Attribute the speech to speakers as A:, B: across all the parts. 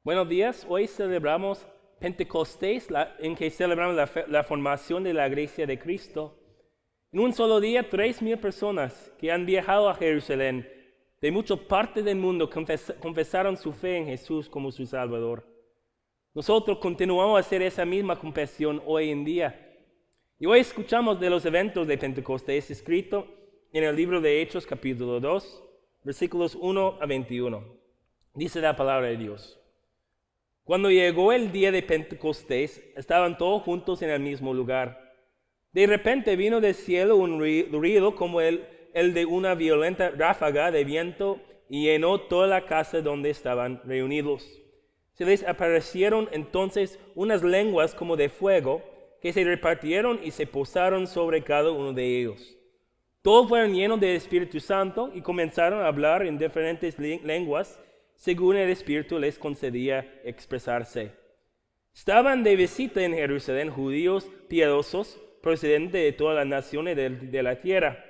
A: Buenos días, hoy celebramos Pentecostés, en que celebramos la formación de la Iglesia de Cristo. En un solo día, 3,000 personas que han viajado a Jerusalén de muchas partes del mundo confesaron su fe en Jesús como su Salvador. Nosotros continuamos a hacer esa misma confesión hoy en día. Y hoy escuchamos de los eventos de Pentecostés escrito en el libro de Hechos capítulo 2, versículos 1 a 21. Dice la palabra de Dios. Cuando llegó el día de Pentecostés, estaban todos juntos en el mismo lugar. De repente vino del cielo un ruido como el de una violenta ráfaga de viento y llenó toda la casa donde estaban reunidos. Se les aparecieron entonces unas lenguas como de fuego que se repartieron y se posaron sobre cada uno de ellos. Todos fueron llenos del Espíritu Santo y comenzaron a hablar en diferentes lenguas según el Espíritu les concedía expresarse. Estaban de visita en Jerusalén judíos piadosos procedentes de todas las naciones de la tierra.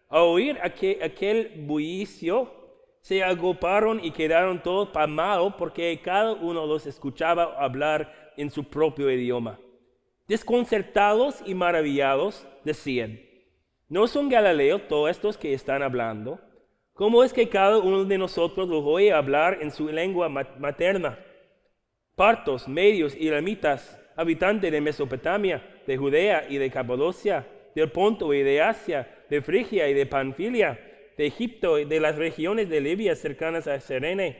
A: Al oír aquel bullicio, se agolparon y quedaron todos pasmados porque cada uno los escuchaba hablar en su propio idioma. Desconcertados y maravillados, decían: ¿no son galileos todos estos que están hablando? ¿Cómo es que cada uno de nosotros los oye hablar en su lengua materna? Partos, medios y elamitas, habitantes de Mesopotamia, de Judea y de Capadocia, del Ponto y de Asia, de Frigia y de Panfilia, de Egipto y de las regiones de Libia cercanas a Cirene,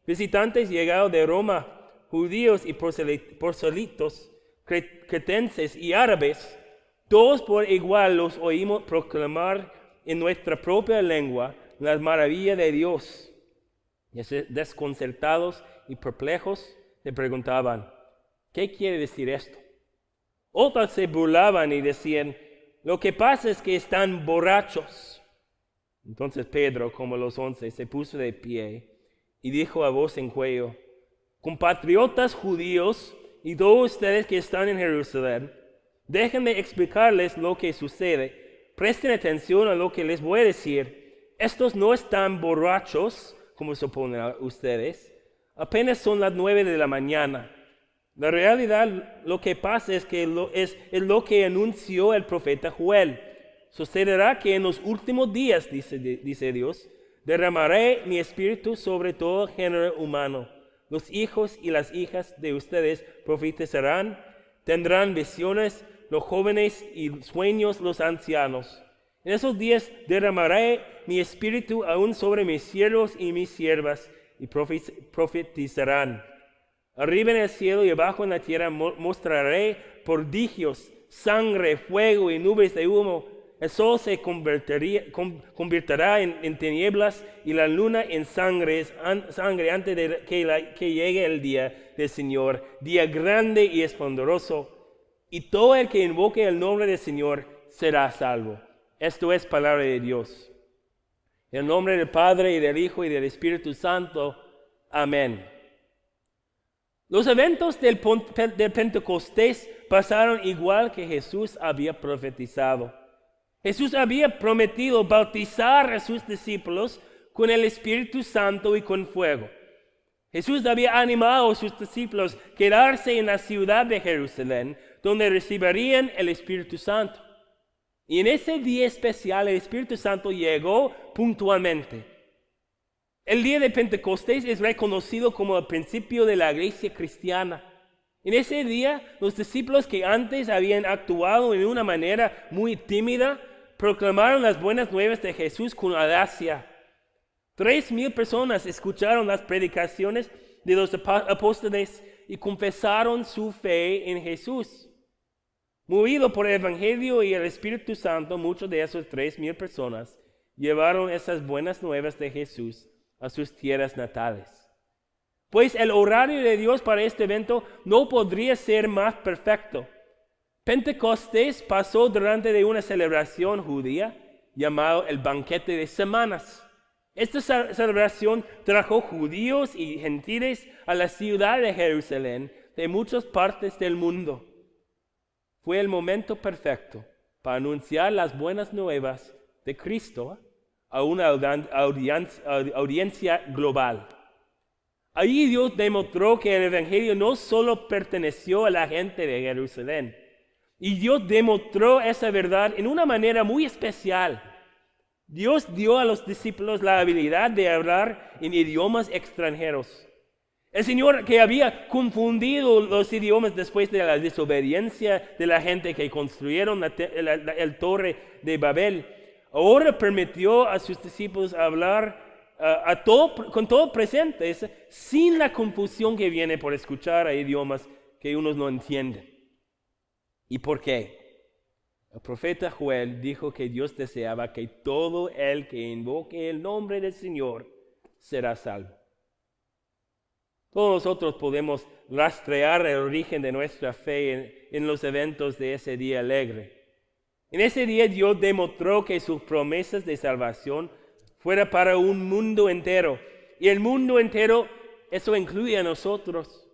A: visitantes llegados de Roma, judíos y proselitos, cretenses y árabes, todos por igual los oímos proclamar en nuestra propia lengua las maravillas de Dios. Y desconcertados y perplejos se preguntaban: ¿qué quiere decir esto? Otros se burlaban y decían: lo que pasa es que están borrachos. Entonces Pedro, como los 11, se puso de pie y dijo a voz en cuello: compatriotas judíos y todos ustedes que están en Jerusalén, déjenme explicarles lo que sucede. Presten atención a lo que les voy a decir. Estos no están borrachos, como suponen ustedes. Apenas son las 9 de la mañana. La realidad, lo que pasa es que es lo que anunció el profeta Joel. Sucederá que en los últimos días, dice Dios, derramaré mi espíritu sobre todo género humano. Los hijos y las hijas de ustedes profetizarán, tendrán visiones, los jóvenes y sueños los ancianos. En esos días derramaré mi espíritu aún sobre mis siervos y mis siervas, y profetizarán. Arriba en el cielo y abajo en la tierra mostraré prodigios, sangre, fuego y nubes de humo. El sol se convertirá en tinieblas y la luna en sangre antes de que llegue el día del Señor, día grande y esplendoroso. Y todo el que invoque el nombre del Señor será salvo. Esto es palabra de Dios. En el nombre del Padre, y del Hijo, y del Espíritu Santo. Amén. Los eventos del Pentecostés pasaron igual que Jesús había profetizado. Jesús había prometido bautizar a sus discípulos con el Espíritu Santo y con fuego. Jesús había animado a sus discípulos a quedarse en la ciudad de Jerusalén, donde recibirían el Espíritu Santo. Y en ese día especial el Espíritu Santo llegó puntualmente. El día de Pentecostés es reconocido como el principio de la iglesia cristiana. En ese día, los discípulos que antes habían actuado de una manera muy tímida, proclamaron las buenas nuevas de Jesús con audacia. 3,000 personas escucharon las predicaciones de los apóstoles y confesaron su fe en Jesús. Movido por el Evangelio y el Espíritu Santo, muchos de esas 3,000 personas llevaron esas buenas nuevas de Jesús a sus tierras natales. Pues el horario de Dios para este evento no podría ser más perfecto. Pentecostés pasó durante de una celebración judía llamada el Banquete de Semanas. Esta celebración trajo judíos y gentiles a la ciudad de Jerusalén de muchas partes del mundo. Fue el momento perfecto para anunciar las buenas nuevas de Cristo a una audiencia global. Allí Dios demostró que el Evangelio no solo perteneció a la gente de Jerusalén. Y Dios demostró esa verdad en una manera muy especial. Dios dio a los discípulos la habilidad de hablar en idiomas extranjeros. El Señor, que había confundido los idiomas después de la desobediencia de la gente que construyeron el torre de Babel, ahora permitió a sus discípulos hablar con todo presentes, sin la confusión que viene por escuchar a idiomas que unos no entienden. ¿Y por qué? El profeta Joel dijo que Dios deseaba que todo el que invoque el nombre del Señor será salvo. Todos nosotros podemos rastrear el origen de nuestra fe en los eventos de ese día alegre. En ese día Dios demostró que sus promesas de salvación fuera para un mundo entero. Y el mundo entero, eso incluye a nosotros.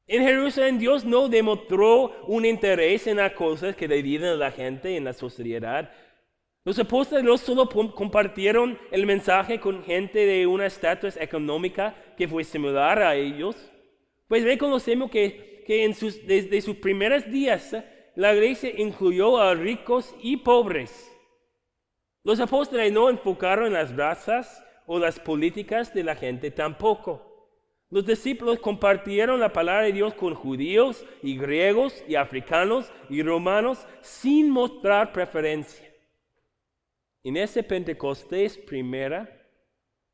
A: En Jerusalén Dios no demostró un interés en las cosas que dividen a la gente en la sociedad. Los apóstoles no solo compartieron el mensaje con gente de una estatus económica que fue similar a ellos. Pues reconocemos que desde sus primeros días la iglesia incluyó a ricos y pobres. Los apóstoles no enfocaron en las razas o las políticas de la gente tampoco. Los discípulos compartieron la palabra de Dios con judíos y griegos y africanos y romanos sin mostrar preferencia. En ese Pentecostés primera,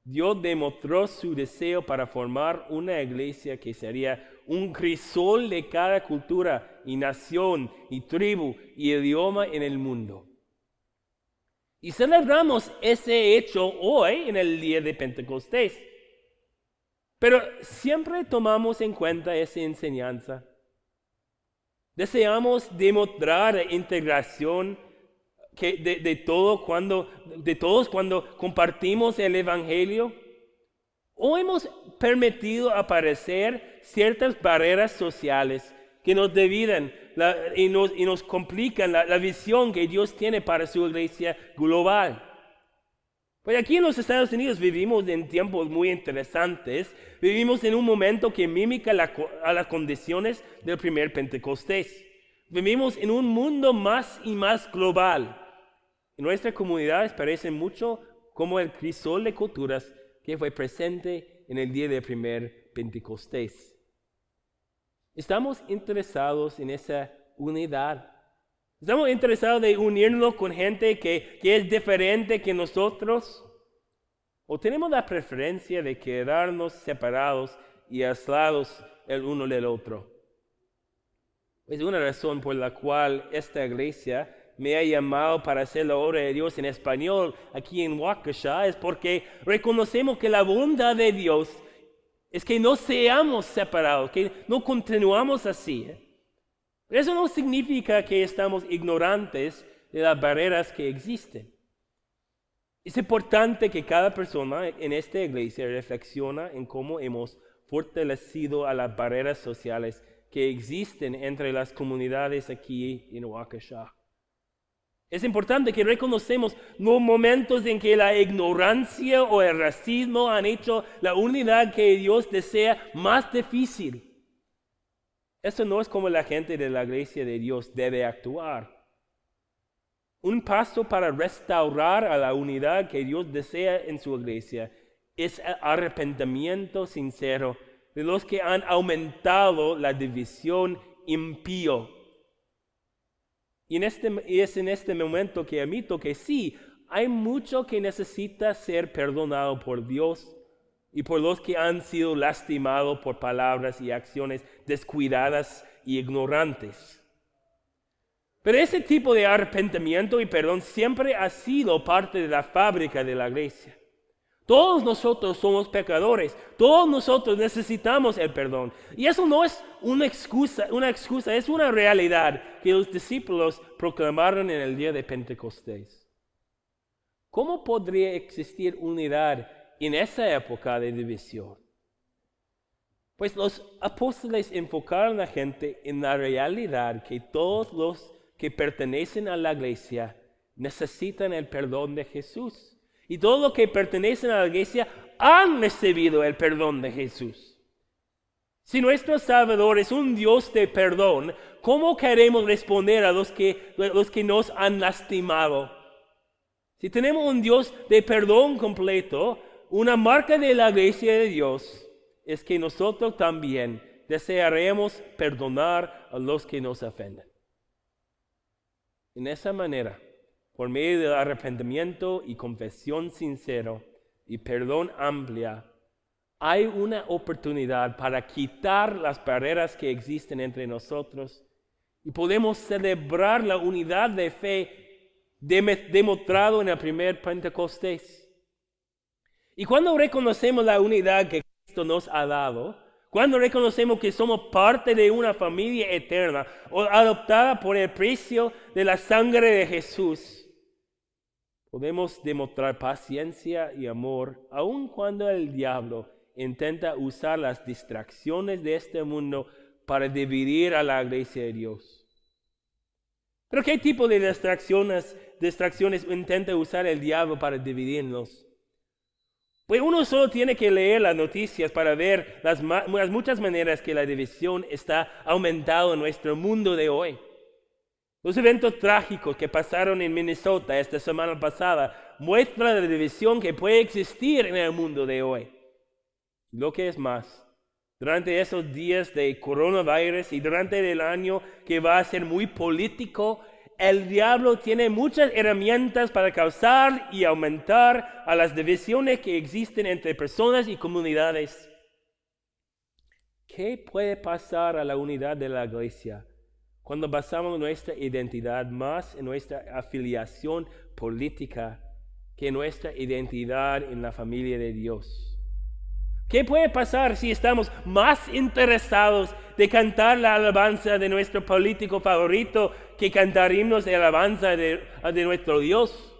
A: Dios demostró su deseo para formar una iglesia que sería un crisol de cada cultura y nación y tribu y idioma en el mundo. Y celebramos ese hecho hoy en el día de Pentecostés. Pero siempre tomamos en cuenta esa enseñanza. Deseamos demostrar integración de todos cuando compartimos el Evangelio. ¿O hemos permitido aparecer ciertas barreras sociales que nos dividen y nos complican la visión que Dios tiene para su iglesia global? Pues aquí en los Estados Unidos vivimos en tiempos muy interesantes. Vivimos en un momento que mimica a las condiciones del primer Pentecostés. Vivimos en un mundo más y más global. Y nuestras comunidades parecen mucho como el crisol de culturas que fue presente en el día del primer Pentecostés. Estamos interesados en esa unidad. ¿Estamos interesados de unirnos con gente que es diferente que nosotros? ¿O tenemos la preferencia de quedarnos separados y aislados el uno del otro? Es una razón por la cual esta iglesia me ha llamado para hacer la obra de Dios en español aquí en Waukesha, es porque reconocemos que la bondad de Dios es que no seamos separados, que no continuamos así. Pero eso no significa que estamos ignorantes de las barreras que existen. Es importante que cada persona en esta iglesia reflexione en cómo hemos fortalecido a las barreras sociales que existen entre las comunidades aquí en Waukesha. Es importante que reconocemos los momentos en que la ignorancia o el racismo han hecho la unidad que Dios desea más difícil. Eso no es como la gente de la iglesia de Dios debe actuar. Un paso para restaurar a la unidad que Dios desea en su iglesia es el arrepentimiento sincero de los que han aumentado la división impío. Y es en este momento que admito que sí, hay mucho que necesita ser perdonado por Dios y por los que han sido lastimados por palabras y acciones descuidadas y ignorantes. Pero ese tipo de arrepentimiento y perdón siempre ha sido parte de la fábrica de la iglesia. Todos nosotros somos pecadores, todos nosotros necesitamos el perdón. Y eso no es una excusa, es una realidad que los discípulos proclamaron en el día de Pentecostés. ¿Cómo podría existir unidad en esa época de división? Pues los apóstoles enfocaron a la gente en la realidad que todos los que pertenecen a la iglesia necesitan el perdón de Jesús. Y todos los que pertenecen a la iglesia han recibido el perdón de Jesús. Si nuestro Salvador es un Dios de perdón, ¿cómo queremos responder a los que nos han lastimado? Si tenemos un Dios de perdón completo, una marca de la iglesia de Dios es que nosotros también desearemos perdonar a los que nos ofenden. En esa manera, por medio del arrepentimiento y confesión sincero y perdón amplia, hay una oportunidad para quitar las barreras que existen entre nosotros y podemos celebrar la unidad de fe demostrado en el primer Pentecostés. Y cuando reconocemos la unidad que Cristo nos ha dado, cuando reconocemos que somos parte de una familia eterna o adoptada por el precio de la sangre de Jesús, podemos demostrar paciencia y amor aun cuando el diablo intenta usar las distracciones de este mundo para dividir a la iglesia de Dios. ¿Pero qué tipo de distracciones intenta usar el diablo para dividirnos? Pues uno solo tiene que leer las noticias para ver las muchas maneras que la división está aumentando en nuestro mundo de hoy. Los eventos trágicos que pasaron en Minnesota esta semana pasada muestran la división que puede existir en el mundo de hoy. Lo que es más, durante esos días de coronavirus y durante el año que va a ser muy político, el diablo tiene muchas herramientas para causar y aumentar a las divisiones que existen entre personas y comunidades. ¿Qué puede pasar a la unidad de la iglesia cuando basamos nuestra identidad más en nuestra afiliación política que en nuestra identidad en la familia de Dios? ¿Qué puede pasar si estamos más interesados de cantar la alabanza de nuestro político favorito que cantar himnos de alabanza de nuestro Dios?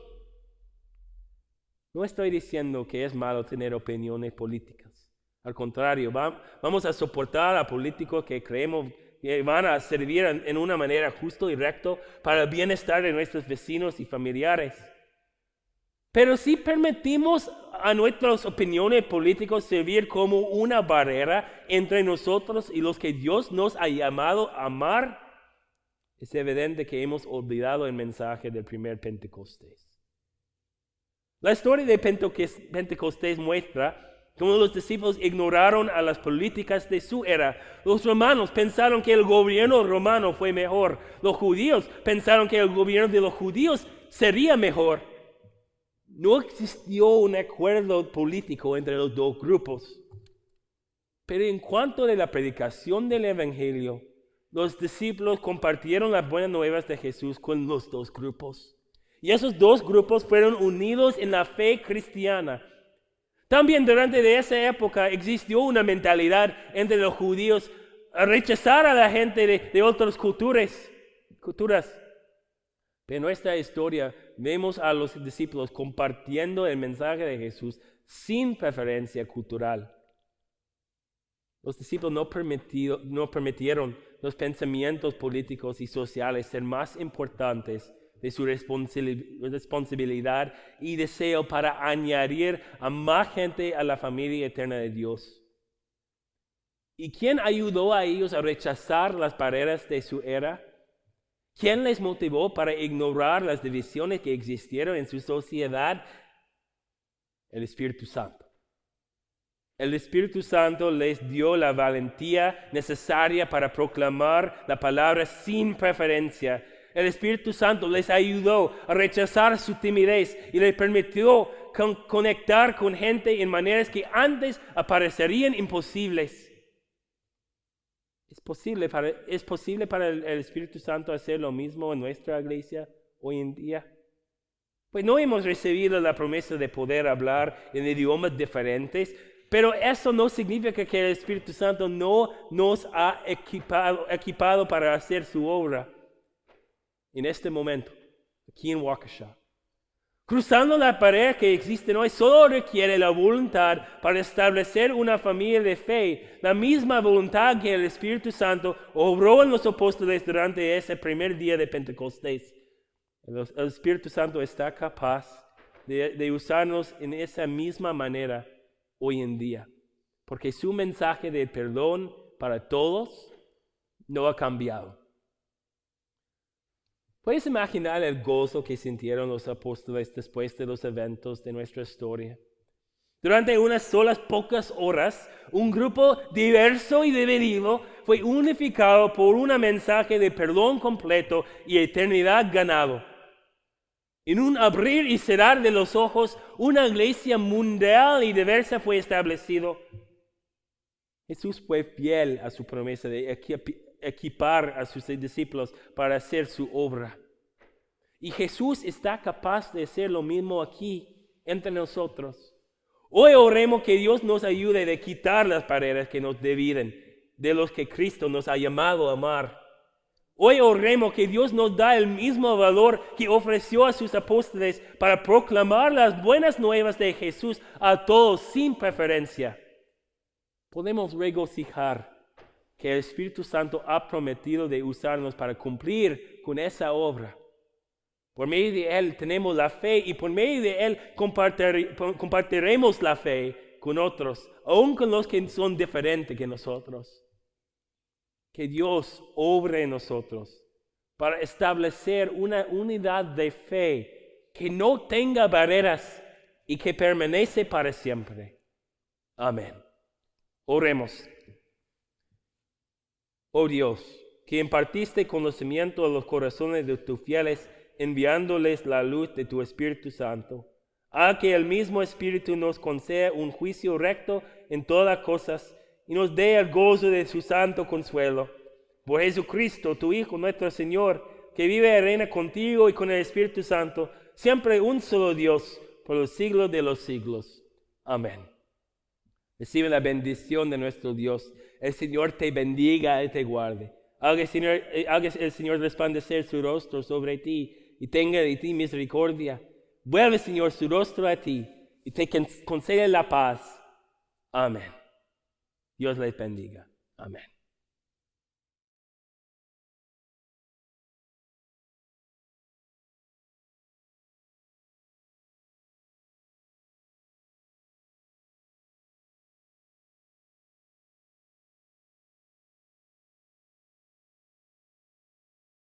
A: No estoy diciendo que es malo tener opiniones políticas. Al contrario, vamos a soportar a políticos que creemos que van a servir en una manera justa y recta para el bienestar de nuestros vecinos y familiares. Pero si permitimos a nuestras opiniones políticas servir como una barrera entre nosotros y los que Dios nos ha llamado a amar, es evidente que hemos olvidado el mensaje del primer Pentecostés. La historia de Pentecostés muestra cómo los discípulos ignoraron a las políticas de su era. Los romanos pensaron que el gobierno romano fue mejor. Los judíos pensaron que el gobierno de los judíos sería mejor. No existió un acuerdo político entre los dos grupos. Pero en cuanto a la predicación del Evangelio, los discípulos compartieron las buenas nuevas de Jesús con los dos grupos. Y esos dos grupos fueron unidos en la fe cristiana. También durante esa época existió una mentalidad entre los judíos a rechazar a la gente de otras culturas. Pero en nuestra historia vemos a los discípulos compartiendo el mensaje de Jesús sin preferencia cultural. Los discípulos no permitieron los pensamientos políticos y sociales ser más importantes de su responsabilidad y deseo para añadir a más gente a la familia eterna de Dios. ¿Y quién ayudó a ellos a rechazar las barreras de su era? ¿Quién les motivó para ignorar las divisiones que existieron en su sociedad? El Espíritu Santo. El Espíritu Santo les dio la valentía necesaria para proclamar la palabra sin preferencia. El Espíritu Santo les ayudó a rechazar su timidez y les permitió conectar con gente en maneras que antes aparecerían imposibles. ¿Es posible para el Espíritu Santo hacer lo mismo en nuestra iglesia hoy en día? Pues no hemos recibido la promesa de poder hablar en idiomas diferentes, pero eso no significa que el Espíritu Santo no nos ha equipado para hacer su obra. En este momento, aquí en Waukesha, cruzando la pared que existe hoy, solo requiere la voluntad para establecer una familia de fe, la misma voluntad que el Espíritu Santo obró en los apóstoles durante ese primer día de Pentecostés. El Espíritu Santo está capaz de usarnos en esa misma manera hoy en día, porque su mensaje de perdón para todos no ha cambiado. ¿Puedes imaginar el gozo que sintieron los apóstoles después de los eventos de nuestra historia? Durante unas solas pocas horas, un grupo diverso y dividido fue unificado por un mensaje de perdón completo y eternidad ganado. En un abrir y cerrar de los ojos, una iglesia mundial y diversa fue establecido. Jesús fue fiel a su promesa de equipar a sus discípulos para hacer su obra. Y Jesús está capaz de hacer lo mismo aquí entre nosotros. Hoy oremos que Dios nos ayude a quitar las barreras que nos dividen de los que Cristo nos ha llamado a amar. Hoy oremos que Dios nos da el mismo valor que ofreció a sus apóstoles para proclamar las buenas nuevas de Jesús a todos sin preferencia. Podemos regocijar que el Espíritu Santo ha prometido de usarnos para cumplir con esa obra. Por medio de Él tenemos la fe y por medio de Él compartiremos la fe con otros, aun con los que son diferentes que nosotros. Que Dios obre en nosotros para establecer una unidad de fe que no tenga barreras y que permanece para siempre. Amén. Oremos. Oh Dios, que impartiste conocimiento a los corazones de tus fieles, enviándoles la luz de tu Espíritu Santo, a que el mismo Espíritu nos conceda un juicio recto en todas cosas y nos dé el gozo de su santo consuelo. Por Jesucristo, tu Hijo, nuestro Señor, que vive y reina contigo y con el Espíritu Santo, siempre un solo Dios, por los siglos de los siglos. Amén. Recibe la bendición de nuestro Dios. El Señor te bendiga y te guarde. Haga el Señor resplandecer su rostro sobre ti y tenga de ti misericordia. Vuelve, Señor, su rostro a ti y te concede la paz. Amén. Dios les bendiga. Amén.